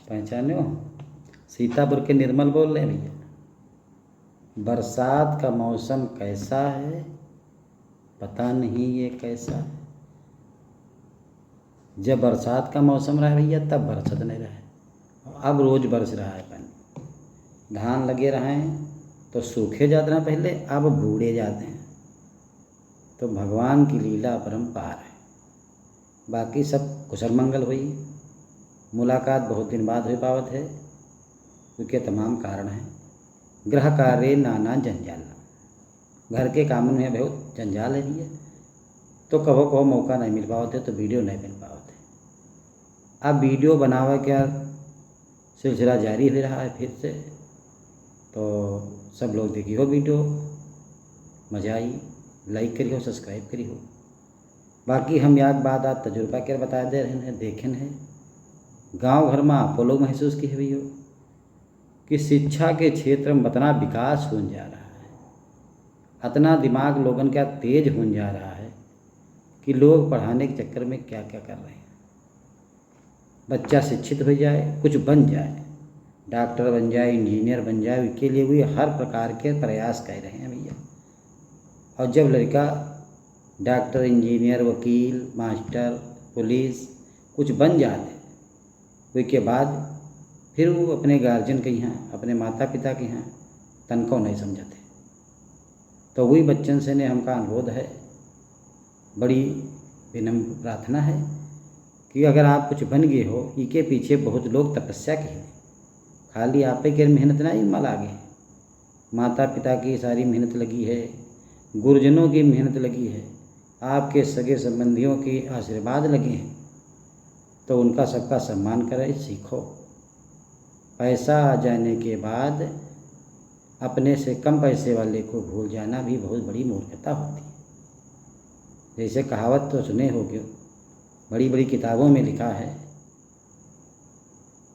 पहचाने हो? सीतापुर के निर्मल बोल रहे हैं भैया। बरसात का मौसम कैसा है पता नहीं ये कैसा है। जब बरसात का मौसम रहा भैया तब बरसत नहीं रहा, अब रोज़ बरस रहा है पानी। धान लगे रहे हैं तो सूखे जाते हैं पहले, अब बूढ़े जाते हैं। तो भगवान की लीला अपरंपार है। बाकी सब कुशल मंगल हुई। मुलाकात बहुत दिन बाद हुई पावत है, क्योंकि तमाम कारण हैं। गृह कार्य नाना जंजाल, घर के कामों में बहुत जंजाल है भैया। तो कभो कभो मौका नहीं मिल पावत है तो वीडियो नहीं बन पावत है। अब वीडियो बनावा क्या सिलसिला जारी हो रहा है फिर से। तो सब लोग देखिए हो वीडियो, मज़ा आई, लाइक करिए, सब्सक्राइब करिए। बाकी हम याद बात आज तजुर्बा के बता दे रहे हैं, देखें हैं गांव घर में आप लोग महसूस की हुई हो कि शिक्षा के क्षेत्र में इतना विकास हो जा रहा है, इतना दिमाग लोगन का तेज हो जा रहा है कि लोग पढ़ाने के चक्कर में क्या क्या कर रहे हैं। बच्चा शिक्षित हो जाए, कुछ बन जाए, डॉक्टर बन जाए, इंजीनियर बन जाए, उसके लिए भी हर प्रकार के प्रयास कर रहे हैं भैया। और जब लड़का डॉक्टर, इंजीनियर, वकील, मास्टर, पुलिस कुछ बन जाते उसके बाद फिर वो अपने गार्जियन के यहाँ, अपने माता पिता के यहाँ तनको नहीं समझते। तो वही बच्चन से ने हमका अनुरोध है, बड़ी विनम्र प्रार्थना है कि अगर आप कुछ बन गए हो, इसके पीछे बहुत लोग तपस्या की है। खाली आप के मेहनत नहीं मल आगे, माता पिता की सारी मेहनत लगी है, गुरुजनों की मेहनत लगी है, आपके सगे संबंधियों की आशीर्वाद लगे हैं। तो उनका सबका सम्मान करें, सीखो। पैसा आ जाने के बाद अपने से कम पैसे वाले को भूल जाना भी बहुत बड़ी मूर्खता होती है। जैसे कहावत तो सुने होगे, बड़ी बड़ी किताबों में लिखा है,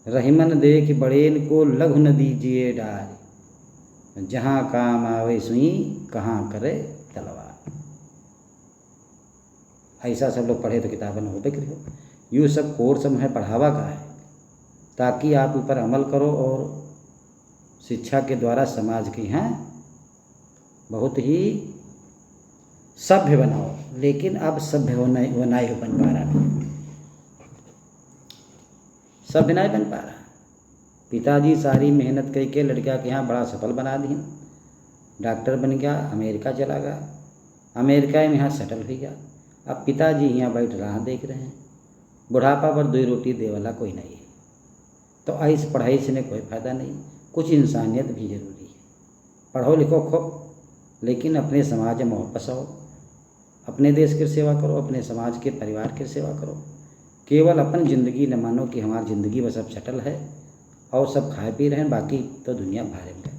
रहीमन देख बड़ेन को लघु न दीजिए डार, जहाँ काम आवे सुई कहाँ करे तलवार। ऐसा सब लोग पढ़े तो किताबन हो बेकरी हो। यूँ सब कोर्स है पढ़ावा का है ताकि आप ऊपर अमल करो और शिक्षा के द्वारा समाज के यहाँ बहुत ही सभ्य बनाओ। लेकिन अब सभ्य हो नहीं बन पा रहा, सभ्य नहीं बन पा रहा। पिताजी सारी मेहनत करके लड़का के यहाँ बड़ा सफल बना दिए, डॉक्टर बन गया, अमेरिका चला गया, अमेरिका में यहाँ सेटल हो गया। अब पिताजी यहाँ बैठ रहा देख रहे हैं, बुढ़ापा पर 2 रोटी दे वाला कोई नहीं है। तो इस पढ़ाई से ने कोई फ़ायदा नहीं। कुछ इंसानियत भी ज़रूरी है। पढ़ो लिखो खूब, लेकिन अपने समाज में वापस आओ, अपने देश की सेवा करो, अपने समाज के परिवार की सेवा करो। केवल अपन ज़िंदगी न मानो कि हमारी ज़िंदगी बस अब सेटल है और सब खाए पी रहे हैं, बाकी तो दुनिया भारे में।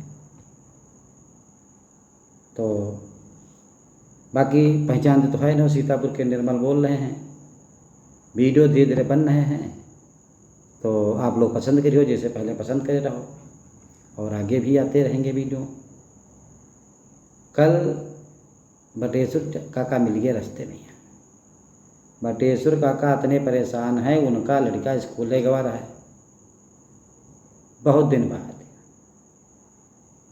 तो बाकी पहचानते तो है ना, सीतापुर के निर्मल बोल रहे हैं। वीडियो धीरे धीरे बन रहे हैं, तो आप लोग पसंद करिए जैसे पहले पसंद करे रहो, और आगे भी आते रहेंगे वीडियो। कल बटेश्वर काका मिल गए रास्ते में। बटेश्वर काका इतने परेशान हैं, उनका लड़का स्कूल गवा रहा है बहुत दिन बाद,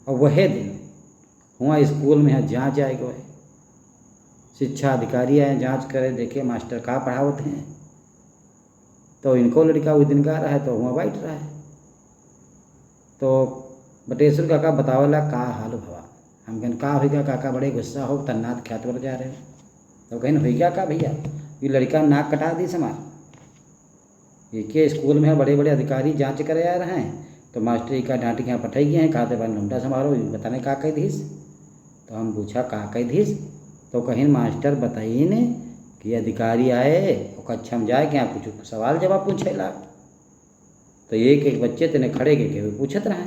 और वह दिन हुआ स्कूल में जांच आए गए, शिक्षा अधिकारी आए जांच करे, देखे मास्टर का पढ़ावत हैं। तो इनको लड़का उस दिन गा रहा है तो वहाँ बैठ रहा है। तो बटेश्वर काका बतावला का हाल भवा। हम कहन का होगा काका, बड़े गुस्सा हो, तन्नाथ ख्यात पर जा रहे हो। तो कहन हो क्या का भैया, ये लड़का नाक कटा दी समार। ये के स्कूल में बड़े बड़े अधिकारी जांच करे आ रहे हैं, तो मास्टर का डांट के यहाँ पठाई गए हैं, खाते बाद लुंडा समारो, बताने का कह दीस। तो हम पूछा का कह दीस, तो कहीं मास्टर बताइए ने कि अधिकारी आए और कक्षा में जाए कि यहाँ कुछ सवाल जवाब पूछे ला। तो एक एक बच्चे तेने खड़े के पूछत रहे।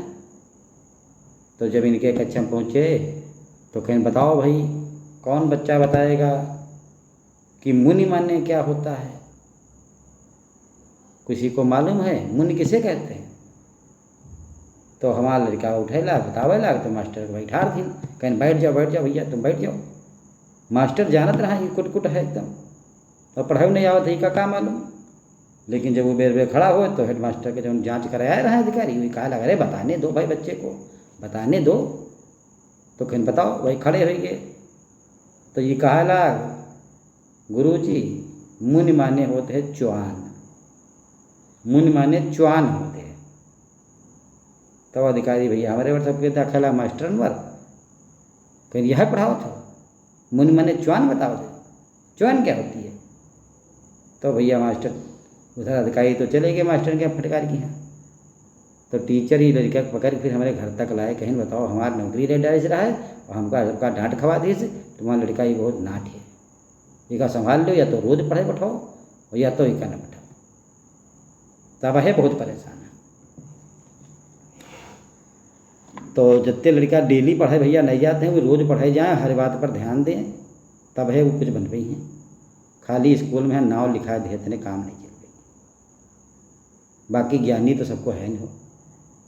तो जब इनके कक्षा में पहुँचे तो कहीं बताओ भाई, कौन बच्चा बताएगा कि मुनि माने क्या होता है? किसी को मालूम है मुनि किसे कहते हैं? तो हमारा लड़का उठेला बतावे ला, तो मास्टर को बैठा थी, कहीं बैठ जाओ भैया, तुम बैठ जाओ। मास्टर जानत रहा ये कुट है एकदम, तो पढ़ाई नहीं आवत है का मालूम। लेकिन जब वो बेर बेर खड़ा हो तो हेडमास्टर के जब जांच कराया रहा अधिकारी वही कहा लगा, अरे बताने दो भाई, बच्चे को बताने दो। तो कहीं बताओ वही खड़े हो गए। तो ये कहा ला गुरुजी मुनि माने होते हैं चौहान, मुनि माने चौहान होते हैं। तब अधिकारी भैया हमारे वर्ष सबके दाखिला मास्टर वर कहीं यह पढ़ाओ था, मुनि माने चौहान बताओ थे, चौहान क्या होती है। तो भैया मास्टर उधर अधिकारी तो चले गए मास्टर के फटकार की यहाँ। तो टीचर ही लड़का पकड़ फिर हमारे घर तक लाए, कहीं बताओ हमारा नौकरी ले डाल रहा है और हमका सबका डांट खवा दी से, तुम्हारा लड़का ही बहुत नाट है, इका संभाल लो, या तो रोज पढ़े बैठाओ और या तो इका न बैठाओ। तब है बहुत परेशान है। तो जितने लड़का डेली पढ़े भैया नहीं जाते हैं वो रोज पढ़े जाएँ, हर बात पर ध्यान दें, तब है वो कुछ बन रही हैं। खाली स्कूल में नाव लिखा दे इतने काम नहीं चल रही। बाकी ज्ञानी तो सबको है नहीं हो।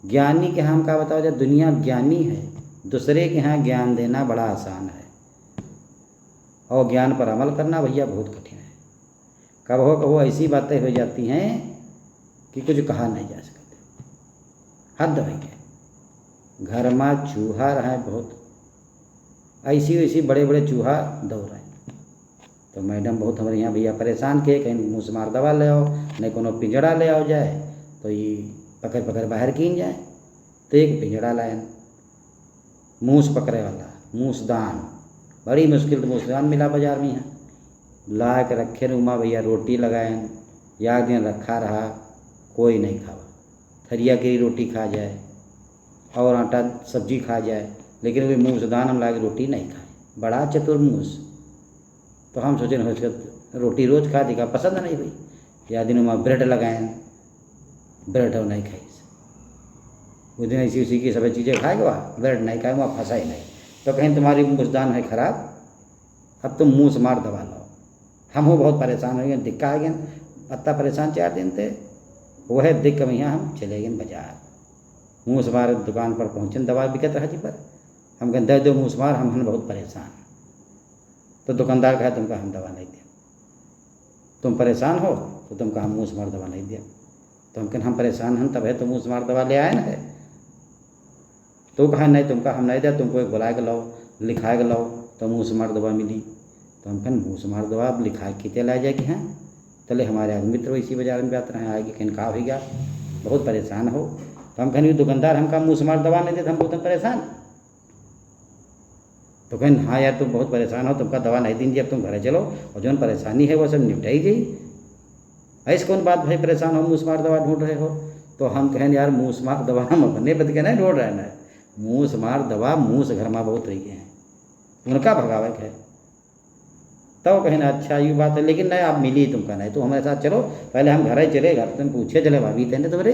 ज्ञानी के हम क्या बताओ, जब दुनिया ज्ञानी है दूसरे के यहाँ ज्ञान देना बड़ा आसान है और ज्ञान पर अमल करना भैया बहुत कठिन है। कबो कबो ऐसी बातें हो जाती हैं कि कुछ कहा नहीं जा सकते। हद हो गया, घर में चूहा रहा बहुत, ऐसी वैसी बड़े बड़े चूहा दौड़ रहे हैं। तो मैडम बहुत हमारे यहाँ भैया परेशान किए, कहीं मुँह से मार दवा ले आओ, नहीं कोनो पिंजड़ा ले आओ जाए तो ये पकड़ पकड़ बाहर कीन जाए। तो एक पिंजड़ा लाए, मूस पकड़े वाला मूसदान, बड़ी मुश्किल तो मूसदान मिला बाजार में यहाँ, ला के रखे रूमा भैया, रोटी लगाए, या दिन रखा रहा, कोई नहीं खावा। थरिया की रोटी खा जाए और आटा सब्जी खा जाए, लेकिन वही मूसदान हम ला के रोटी नहीं खाए। बड़ा चतुर मूस। तो हम सोचे न रोटी रोज खा देगा, पसंद नहीं भाई। या दिन में ब्रेड लगाए, ब्रेड और नहीं खाई, उस दिन ऐसी उसी की सब चीज़ें खाएगा, ब्रेड नहीं खाए, वहाँ फंसा ही नहीं। तो कहीं तुम्हारी मुस्दान है खराब, अब तुम मुँह से मार दबा लो। हम हो बहुत परेशान हो गए, दिक्का आ गया, पत्ता परेशान 4 दिन थे, वो है दिक्क में यहाँ हम चले गए बाजार। मुँह से मार दुकान पर पहुँचे, दवा बिकत रहा जी पर, हम कहें दे दो मुँह से मार, हम बहुत परेशान। तो दुकानदार कहा तुमका हम दवा नहीं दिया, तुम परेशान हो तो तुमका हम मुँह से मार दवा नहीं दिया। तो हम कहें हम परेशान हैं तब है तो मुँह से मार दवा ले आए ना है। तो कहा नहीं तुमका हम नहीं दिया, तुमको एक बुलाए के लाओ, लिखाए के लाओ, तो मुँह से मार दवा मिली। तो हम कहें मुँह से मार दवा अब लिखा के तेल आ जाएगी हैं। चले हमारे आगे मित्र इसी बाजार में बात रहे आएगी, कहीं का हो गया बहुत परेशान हो। तो हम कहें दुकानदार हमका मुँह से मार दवा नहीं देते, हम बहुत परेशान। तो कहें हाँ यार तुम बहुत परेशान हो, तुमका दवा नहीं दीजिए, अब तुम घर चलो और जो परेशानी है वो सब निपटाई गई। ऐसी कौन बात भाई परेशान हो, मुँह से मार दवा ढूंढ रहे हो। तो हम कहें यार मुँह से मार दवा हम अपने बद के नहीं ढूंढ रहे हैं, मुँह से मार दवा मुँह से घर में बहुत रही हैं, उनका भगावक है। तब कहें अच्छा ये बात है, लेकिन नहीं आप मिली तुमका नहीं, तो हमारे साथ चलो, पहले हम घर ही चले, घर तुम पूछे चले भाभी थे तुम्हारे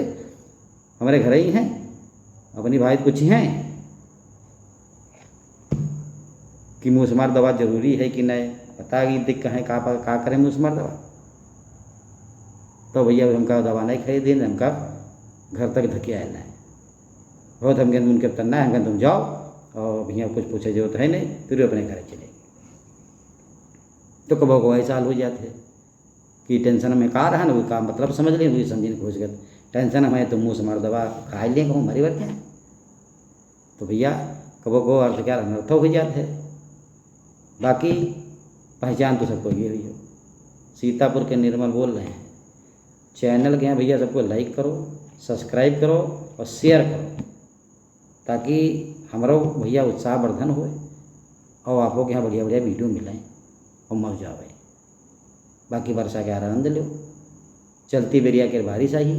हमारे घर ही हैं, अपनी भाई कुछ हैं कि मुँह से मार दवा जरूरी है कि नहीं, पता कि दिक्कत है का करें मुँह से मार दवा। तो भैया हमका दवा नहीं खरीदी, हमका घर तक धके आए है बहुत, हम कहते उनके तन्ना है, हम तुम जाओ और भैया कुछ पूछे जरूरत है नहीं, फिर अपने घर चले। तो कबो को ऐसा हाल हो जाते कि टेंशन में का रहा ना वो काम मतलब समझ लें, वही समझी खोज गए टेंशन हमें तो मुँह से मार दवा खा लें कहूँ हमारी बात क्या। तो भैया कबो को अर्थ क्या अनर्थ हो जाते हैं। बाकी पहचान तो सबको ये हुई हो। सीतापुर के निर्मल बोल रहे हैं, चैनल के यहाँ भैया सबको लाइक करो, सब्सक्राइब करो और शेयर करो, ताकि हमारा भैया उत्साह वर्धन हो और आपको के यहाँ बढ़िया बढ़िया वीडियो मिलें और मौज आवे। बाकी वर्षा के आनंद लो, चलती बेरिया के बारिश आई,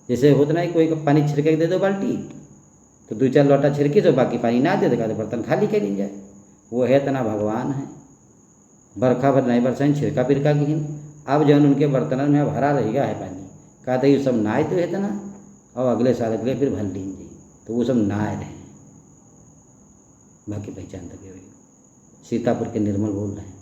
जैसे होता नहीं कोई पानी छिड़के दे दो बाल्टी तो 2-4 लोटा छिड़के तो बाकी पानी ना दे देगा तो बर्तन खाली कर ली जाए। वो है तना भगवान है, बरखा भर नहीं बरसाइन छिड़का पिरका की अब जौन उनके बर्तन में भरा रहेगा है पानी, कहते ये सब नाए तो है तना और अगले साल अगले फिर भर लीजिए, तो वो सब नाए रहे। बाकी पहचान तक हुई। सीतापुर के निर्मल बोल रहे हैं।